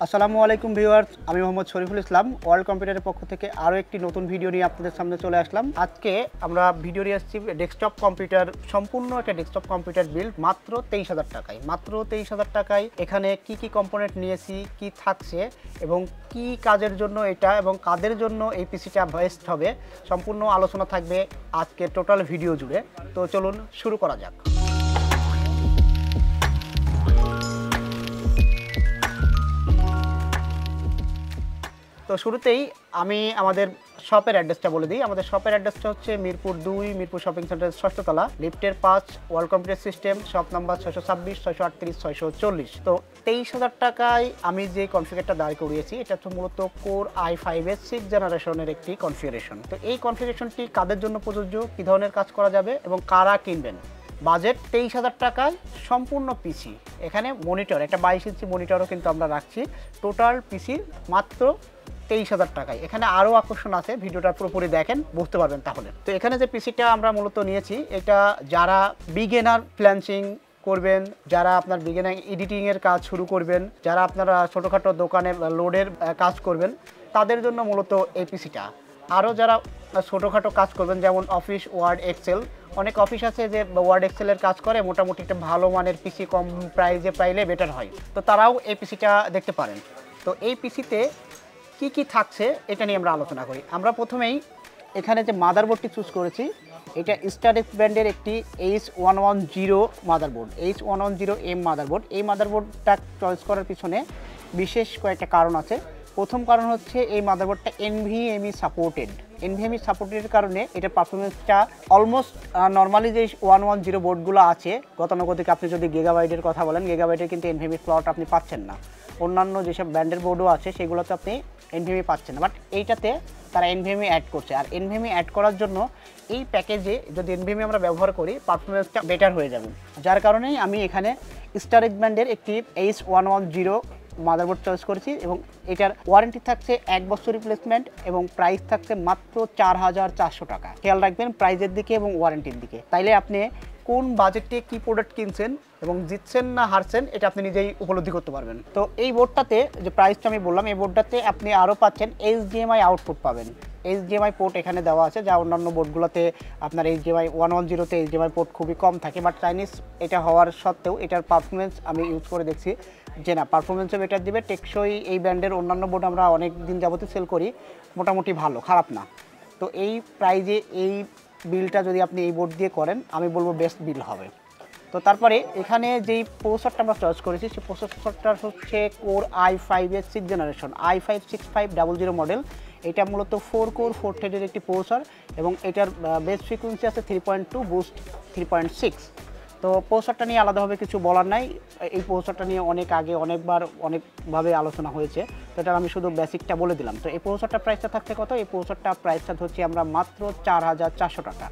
আসসালামু আলাইকুম ভিউয়ার্স, আমি মোহাম্মদ শরীফুল ইসলাম ওয়ার্ল্ড কম্পিউটারের পক্ষ থেকে আরও একটি নতুন ভিডিও নিয়ে আপনাদের সামনে চলে আসলাম। আজকে আমরা ভিডিও নিয়ে আসছি ডেস্কটপ কম্পিউটার, সম্পূর্ণ একটা ডেস্কটপ কম্পিউটার বিল্ড মাত্র 23,000 টাকায়। মাত্র 23,000 টাকায় এখানে কি কি কম্পোনেন্ট নিয়েছি, কি থাকছে এবং কি কাজের জন্য এটা এবং কাদের জন্য এই পিসিটা বেস্ট হবে, সম্পূর্ণ আলোচনা থাকবে আজকে টোটাল ভিডিও জুড়ে। তো চলুন শুরু করা যাক। তো শুরুতেই আমি আমাদের শপের অ্যাড্রেসটা বলে দিই। আমাদের শপের অ্যাড্রেসটা হচ্ছে মিরপুর 2, মিরপুর শপিং সেন্টারের 6ষ্ঠ তলা, লিফটের 5, world computer system, shop number 626, 638, 640। তো 23,000 টাকায় আমি যে কনফিগারটা দাঁড় করিয়েছি এটা হচ্ছে মূলত কোর i5 এর 6th জেনারেশনের একটি কনফিগারেশন। তো এই কনফিগারেশনটি কাদের জন্য প্রযোজ্য, কী ধরনের কাজ করা যাবে এবং কারা কিনবেন। বাজেট 23,000 টাকায় সম্পূর্ণ পিসি। এখানে মনিটর, একটা 22 ইঞ্চি মনিটরও কিন্তু আমরা রাখছি। টোটাল পিসি মাত্র 23,000 টাকায়। এখানে আরও আকর্ষণ আছে, ভিডিওটা পুরোপুরি দেখেন বুঝতে পারবেন তাহলে। তো এখানে যে পিসিটা আমরা মূলত নিয়েছি, এটা যারা বিগিনার ফ্রিল্যান্সিং করবেন, যারা আপনার বিগিনার এডিটিংয়ের কাজ শুরু করবেন, যারা আপনারা ছোটোখাটো দোকানে লোডের কাজ করবেন, তাদের জন্য মূলত এই পিসিটা। আরও যারা ছোটোখাটো কাজ করবেন, যেমন অফিস, ওয়ার্ড, এক্সেল, অনেক অফিস আছে যে ওয়ার্ড এক্সেলের কাজ করে, মোটামুটি একটা ভালো মানের পিসি কম প্রাইসে পাইলে বেটার হয়, তো তারাও এই পিসিটা দেখতে পারেন। তো এই পিসিতে কি কি থাকছে এটা নিয়ে আমরা আলোচনা করি। আমরা প্রথমেই এখানে যে মাদারবোর্ডটি চুজ করেছি, এটা স্টারএক্স ব্র্যান্ডের একটি H110 মাদারবোর্ড, H110M মাদারবোর্ড। এই মাদারবোর্ডটা চয়েস করার পিছনে বিশেষ কয়েকটা কারণ আছে। প্রথম কারণ হচ্ছে এই মাদারবোর্ডটা NVMe সাপোর্টেড। NVMe সাপোর্টেড কারণে এটার পারফরমেন্সটা অলমোস্ট নর্মালি যে 110 বোর্ডগুলো আছে গতানুগতিক, আপনি যদি গিগাবাইটের কথা বলেন, গিগাবাইটের কিন্তু NVMe স্লট আপনি পাচ্ছেন না। অন্যান্য যেসব ব্র্যান্ডের বোর্ডও আছে সেগুলোতে আপনি NVMe পাচ্ছেন না, বাট এইটাতে তারা NVMe অ্যাড করছে। আর NVMe অ্যাড করার জন্য এই প্যাকেজে যদি NVMe আমরা ব্যবহার করি, পারফরমেন্সটা বেটার হয়ে যাবে। যার কারণেই আমি এখানে স্টারএক্স ব্র্যান্ডের একটি H110 মাদারবোর্ড চয়েস করেছি এবং এটার ওয়ারেন্টি থাকছে 1 বছর রিপ্লেসমেন্ট এবং প্রাইস থাকছে মাত্র 4,400 টাকা। খেয়াল রাখবেন প্রাইজের দিকে এবং ওয়ারেন্টির দিকে, তাইলে আপনি কোন বাজেটে কি প্রোডাক্ট কিনছেন এবং জিতছেন না হারছেন এটা আপনি নিজেই উপলব্ধি করতে পারবেন। তো এই বোর্ডটাতে যে প্রাইসটা আমি বললাম, এই বোর্ডটাতে আপনি আরও পাচ্ছেন HDMI আউটপুট পাবেন। HDMI পোর্ট এখানে দেওয়া আছে, যা অন্যান্য বোর্ডগুলোতে আপনার HDMI 110তে HDMI পোর্ট খুবই কম থাকে, বাট চাইনিজ এটা হওয়ার সত্ত্বেও এটার পারফরমেন্স আমি ইউজ করে দেখছি যে না, পারফরমেন্সও বেটার দিবে। টেকসই এই ব্র্যান্ডের অন্যান্য বোর্ড আমরা অনেক দিন যাবতীয় সেল করি, মোটামুটি ভালো, খারাপ না। তো এই প্রাইজে এই বিলটা যদি আপনি এই বোর্ড দিয়ে করেন, আমি বলবো বেস্ট বিল হবে। তো তারপরে এখানে যেই প্রসেসরটা আমরা চয়েস করেছি, সেই প্রসেসরটা হচ্ছে কোর i5 এর 6th জেনারেশন, i5-6500 মডেল। এটা মূলত 4 কোর 4 থ্রেডের একটি প্রসেসর এবং এটার বেস ফ্রিকোয়েন্সি আছে 3.2, বুস্ট 3.6। তো প্রসেসরটা নিয়ে আলাদাভাবে কিছু বলার নাই, এই প্রসেসরটা নিয়ে অনেক আগে অনেকবার অনেকভাবে আলোচনা হয়েছে, তো এটা আমি শুধু বেসিকটা বলে দিলাম। তো এই প্রসেসরটা প্রাইসটা থাকছে কত? এই প্রসেসরটা প্রাইসটা ধরছি আমরা মাত্র 4,400 টাকা।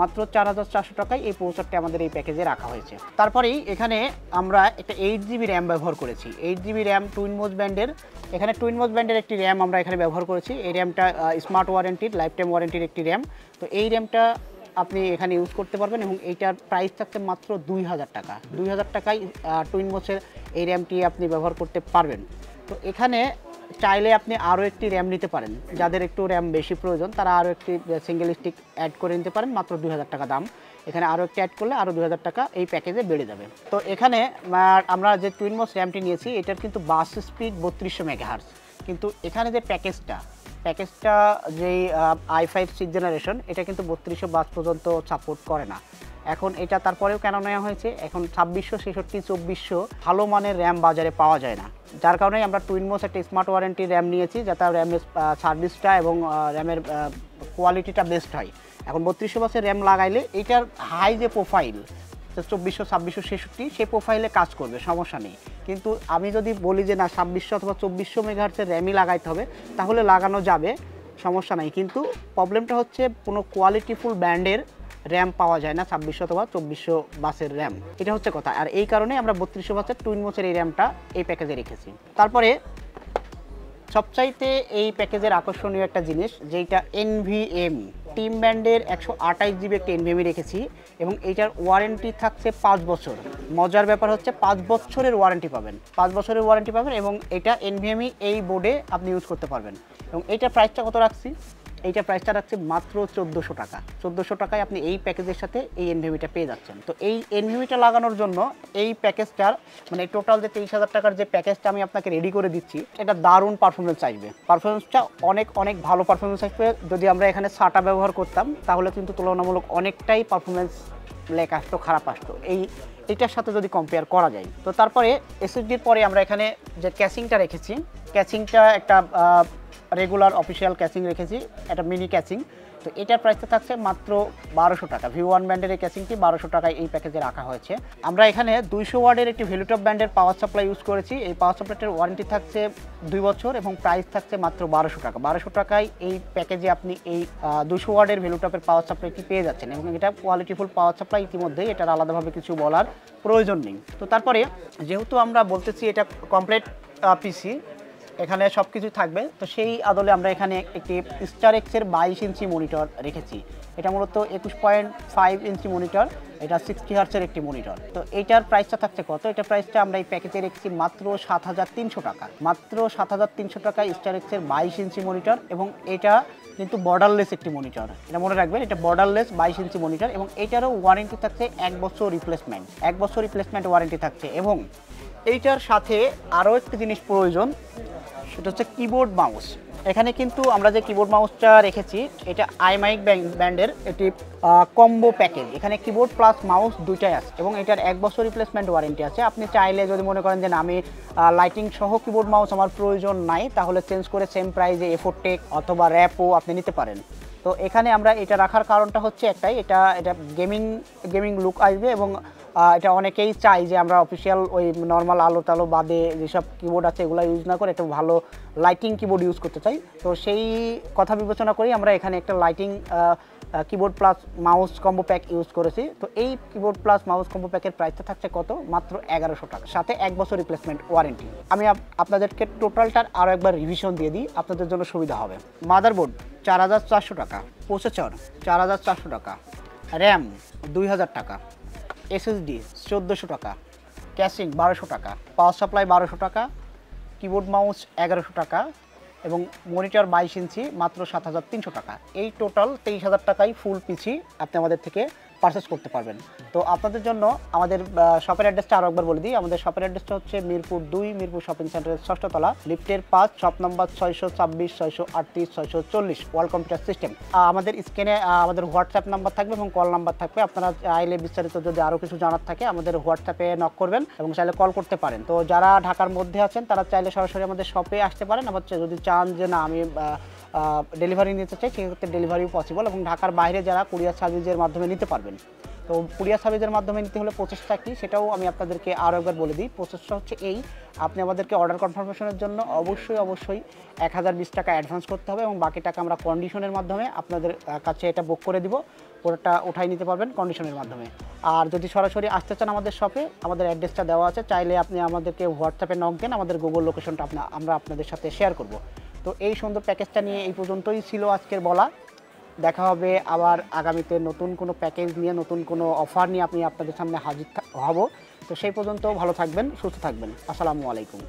মাত্র 4,400 টাকায় এই প্রসেসরটা আমাদের এই প্যাকেজে রাখা হয়েছে। তারপরেই এখানে আমরা একটা 8GB র্যাম ব্যবহার করেছি। 8GB র্যাম টুইনমোজ ব্র্যান্ডের, এখানে টুইনমোজ ব্র্যান্ডের একটি র্যাম আমরা এখানে ব্যবহার করেছি। এই র্যামটা স্মার্ট ওয়ারেন্টির, লাইফ টাইম ওয়ারেন্টির একটি র্যাম। তো এই র্যামটা আপনি এখানে ইউজ করতে পারবেন এবং এইটার প্রাইস থাকছে মাত্র 2,000 টাকা। 2,000 টাকায় টুইনমোজের এই র্যামটি আপনি ব্যবহার করতে পারবেন। তো এখানে চাইলে আপনি আরও একটি র্যাম নিতে পারেন, যাদের একটু র্যাম বেশি প্রয়োজন তারা আরও একটি সিঙ্গেল স্টিক অ্যাড করে নিতে পারেন, মাত্র 2,000 টাকা দাম। এখানে আরও একটি অ্যাড করলে আরও 2,000 টাকা এই প্যাকেজে বেড়ে যাবে। তো এখানে আমরা যে টুইনমোজ র্যামটি নিয়েছি, এটার কিন্তু বাস স্পিড 3200 মেগাহার্টজ, কিন্তু এখানে যে প্যাকেজটা যেই i5 6th জেনারেশন, এটা কিন্তু 3200 বাস পর্যন্ত সাপোর্ট করে না। এখন এটা তারপরেও কেন নেওয়া হয়েছে, এখন 2600, 66, 2400 ভালো মানের র্যাম বাজারে পাওয়া যায় না, যার কারণে আমরা টুইনমোজ একটা স্মার্ট ওয়ারেন্টি র্যাম নিয়েছি, যাতে র্যামের সার্ভিসটা এবং র্যামের কোয়ালিটিটা বেস্ট হয়। এখন 3200 বাসের র্যাম লাগাইলে এটার হাই যে প্রোফাইল 2400, 2600, 66 সেই প্রোফাইলে কাজ করবে, সমস্যা নেই। কিন্তু আমি যদি বলি যে না 2600 অথবা 2400 মেগাহার্টজের র্যামই লাগাইতে হবে, তাহলে লাগানো যাবে, সমস্যা নাই। কিন্তু প্রবলেমটা হচ্ছে কোনো কোয়ালিটিফুল ব্র্যান্ডের র্যাম পাওয়া যায় না 2600 অথবা 2400 বাসের র্যাম, এটা হচ্ছে কথা। আর এই কারণে আমরা 3200 বাসের টুইনমোজের এই র্যামটা এই প্যাকেজে রেখেছি। তারপরে সবচাইতে এই প্যাকেজের আকর্ষণীয় একটা জিনিস যেটা এনভিএম টিম ব্যান্ডের 128 জিবি একটা এনভিএমই রেখেছি এবং এইটার ওয়ারেন্টি থাকছে 5 বছর। মজার ব্যাপার হচ্ছে 5 বছরের ওয়ারেন্টি পাবেন, 5 বছরের ওয়ারেন্টি পাবেন এবং এটা এনভিএমই এই বোর্ডে আপনি ইউজ করতে পারবেন। এবং এইটার প্রাইসটা কত রাখছি? এইটার প্রাইসটা রাখছে মাত্র 1400 টাকা। 1400 টাকায় আপনি এই প্যাকেজের সাথে এই এনভিএমিটা পেয়ে যাচ্ছেন। তো এই এনভিএমিটা লাগানোর জন্য এই প্যাকেজটার মানে টোটাল যে 23,000 টাকার যে প্যাকেজটা আমি আপনাকে রেডি করে দিচ্ছি, এটা দারুণ পারফরমেন্স আসবে। পারফরমেন্সটা অনেক ভালো পারফরমেন্স আসবে। যদি আমরা এখানে SATA ব্যবহার করতাম তাহলে কিন্তু তুলনামূলক অনেকটাই পারফরমেন্স লেক আসতো, খারাপ আসতো এইটার সাথে যদি কম্পেয়ার করা যায়। তো তারপরে এসএসডির পরে আমরা এখানে যে ক্যাসিংটা রেখেছি, ক্যাসিংটা একটা রেগুলার অফিসিয়াল ক্যাসিং রেখেছি, একটা মিনি ক্যাসিং। তো এটার প্রাইসটা থাকছে মাত্র 1200 টাকা। V1 ব্র্যান্ডের এই ক্যাসিংটি 1200 টাকায় এই প্যাকেজে রাখা হয়েছে। আমরা এখানে 200 ওয়াটের একটি ভ্যালুটপ ব্র্যান্ডের পাওয়ার সাপ্লাই ইউজ করেছি। এই পাওয়ার সাপ্লাইটার ওয়ারেন্টি থাকছে 2 বছর এবং প্রাইস থাকছে মাত্র 1200 টাকা। 1200 টাকায় এই প্যাকেজে আপনি এই 200 ওয়াটের ভ্যালুটপের পাওয়ার সাপ্লাইটি পেয়ে যাচ্ছেন এবং এটা কোয়ালিটিফুল পাওয়ার সাপ্লাই। ইতিমধ্যেই এটার আলাদাভাবে কিছু বলার প্রয়োজন নেই। তো তারপরে যেহেতু আমরা বলতেছি এটা কমপ্লিট পিসি, এখানে সব কিছু থাকবে, তো সেই আদলে আমরা এখানে একটি স্টারেক্সের 22 ইঞ্চি মনিটর রেখেছি। এটা মূলত 21.5 ইঞ্চি মনিটর, এটা 60 হার্টসের একটি মনিটর। তো এইটার প্রাইসটা থাকছে কত? এটার প্রাইসটা আমরা এই প্যাকেজে রেখেছি মাত্র 7300 টাকা। মাত্র 7300 টাকায় স্টারেক্সের 22 ইঞ্চি মনিটর এবং এটা কিন্তু বর্ডারলেস একটি মনিটর, এটা মনে রাখবেন, এটা বর্ডারলেস 22 ইঞ্চি মনিটর এবং এইটারও ওয়ারেন্টি থাকছে 1 বছর রিপ্লেসমেন্ট, 1 বছর রিপ্লেসমেন্ট ওয়ারেন্টি থাকছে। এবং এইটার সাথে আরও একটি জিনিস প্রয়োজন, সেটা হচ্ছে কিবোর্ড মাউস। এখানে কিন্তু আমরা যে কিবোর্ড মাউসটা রেখেছি এটা 𝐼𝐻 ব্র্যান্ডের একটি কম্বো প্যাকেজ। এখানে কিবোর্ড প্লাস মাউস দুইটাই আছে এবং এটার 1 বছর রিপ্লেসমেন্ট ওয়ারেন্টি আছে। আপনি চাইলে যদি মনে করেন যে না, আমি লাইটিং সহ কিবোর্ড মাউস আমার প্রয়োজন নাই, তাহলে চেঞ্জ করে সেম প্রাইসে এফোটেক অথবা র্যাপও আপনি নিতে পারেন। তো এখানে আমরা এটা রাখার কারণটা হচ্ছে একটাই, এটা গেমিং লুক আসবে এবং এটা অনেকেই চাই যে আমরা অফিসিয়াল ওই নর্মাল আলো টালো বাদে যেসব কিবোর্ড আছে এগুলো ইউজ না করে একটু ভালো লাইটিং কিবোর্ড ইউজ করতে চাই। তো সেই কথা বিবেচনা করেই আমরা এখানে একটা lighting keyboard plus mouse combo pack use করেছি। তো এই কিবোর্ড প্লাস মাউস কম্বো প্যাকের প্রাইসটা থাকছে কত? মাত্র 1100 টাকা, সাথে 1 বছর রিপ্লেসমেন্ট ওয়ারেন্টি। আমি আপনাদেরকে টোটালটার আরও একবার রিভিশন দিয়ে দিই, আপনাদের জন্য সুবিধা হবে। মাদারবোর্ড 4400 টাকা, প্রসেসর 4400 টাকা, র্যাম 2000 টাকা, এসএসডি 1400 টাকা, ক্যাসিং 1200 টাকা, পাওয়ার সাপ্লাই 1200 টাকা, কিবোর্ড মাউস 1100 টাকা এবং মনিটর 22 ইঞ্চি মাত্র 7300 টাকা। এই টোটাল 23,000 টাকায় ফুল পিসি আপনি আমাদের থেকে পারচেস করতে পারবেন। তো আপনাদের জন্য আমাদের শপের অ্যাড্রেসটা আরও একবার বলে দিই। আমাদের শপের অ্যাড্রেসটা হচ্ছে মিরপুর 2, মিরপুর শপিং সেন্টারের 6ষ্ঠ তলা, লিফটের 5, shop number 626, 638, 640, world computer system. আমাদের স্ক্রিনে আমাদের হোয়াটসঅ্যাপ নাম্বার থাকবে এবং কল নাম্বার থাকবে। আপনারা চাইলে বিস্তারিত যদি আরও কিছু জানার থাকে আমাদের হোয়াটসঅ্যাপে নক করবেন এবং চাইলে কল করতে পারেন। তো যারা ঢাকার মধ্যে আছেন তারা চাইলে সরাসরি আমাদের শপে আসতে পারেন। আবার যদি চান যে না আমি ডেলিভারি নিতে চাই, সেক্ষেত্রে ডেলিভারিও পসিবল এবং ঢাকার বাইরে যারা কুরিয়ার সার্ভিসের মাধ্যমে নিতে পারবেন। তো কুরিয়ার সার্ভিসের মাধ্যমে নিতে হলে প্রসেসটা কি সেটাও আমি আপনাদেরকে আরও একবার বলে দিই। প্রসেসটা হচ্ছে এই, আপনি আমাদেরকে অর্ডার কনফার্মেশনের জন্য অবশ্যই 1020 টাকা অ্যাডভান্স করতে হবে এবং বাকি টাকা আমরা কন্ডিশনের মাধ্যমে আপনাদের কাছে এটা বুক করে দিব, ওটা উঠাই নিতে পারবেন কন্ডিশনের মাধ্যমে। আর যদি সরাসরি আসতে চান আমাদের শপে, আমাদের অ্যাড্রেসটা দেওয়া আছে, চাইলে আপনি আমাদেরকে হোয়াটসঅ্যাপে নক দেন, আমাদের গুগল লোকেশনটা আমরা আপনাদের সাথে শেয়ার করব। তো এই সুন্দর প্যাকেজটা নিয়ে এই পর্যন্তই ছিল আজকের বলা। দেখা হবে আবার আগামীতে নতুন কোনো প্যাকেজ নিয়ে, নতুন কোনো অফার নিয়ে আপনাদের সামনে হাজির হব। তো সেই পর্যন্ত ভালো থাকবেন, সুস্থ থাকবেন। আসসালামু আলাইকুম।